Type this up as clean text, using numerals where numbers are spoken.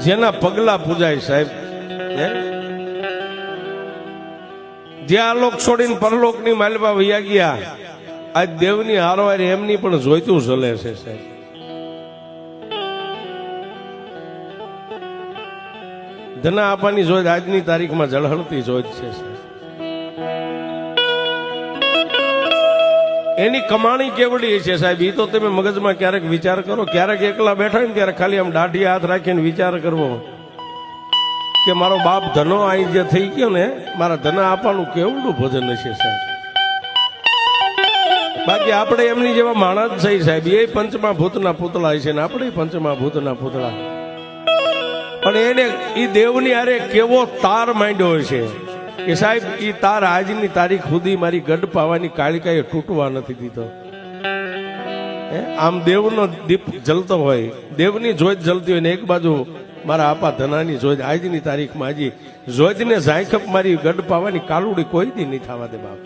જેના પગલા પૂજાય સાહેબ, જે આલોક છોડીને પરલોકની માલવા વૈયા ગયા, આજ દેવની હારવારી એમની પણ જોઈતું ચલે છે સાહેબ. ધના આપવાની જોઈ આજની તારીખમાં ઝળહળતી જોઈ છે. એની કમાણી કેવડી છે સાહેબ, એ તો તમે મગજમાં ક્યારેક વિચાર કરો. ક્યારેક એકલા બેઠા ને ત્યારે ખાલી આમ દાઢી હાથ રાખીને વિચાર કરવો કે મારો બાપ ધનો અહીં જે થઈ ગયો ને, મારા ધના આપવાનું કેવડું ભજન હશે સાહેબ. બાકી આપણે એમની જેવા માણસ છે સાહેબ, એ પંચમા ભૂતના પૂતળા છે ને આપણે પંચમા ભૂતના પૂતળા. પણ એને એ દેવની હારે કેવો તાર માંડ્યો છે કે સાહેબ, એ તાર આજની તારીખ સુધી મારી ગઢ પાવાની કાળિકાએ તૂટવા નથી દીધો. આમ દેવનો દીપ જલતો હોય, દેવની જોત જલતી હોય ને એક બાજુ મારા આપા ધનાની જોત આજની તારીખમાં હજી જોતને ઝાંખપ મારી ગઢ પાવાની કાલુડી કોઈ દી નહીં થવા દે બાપ.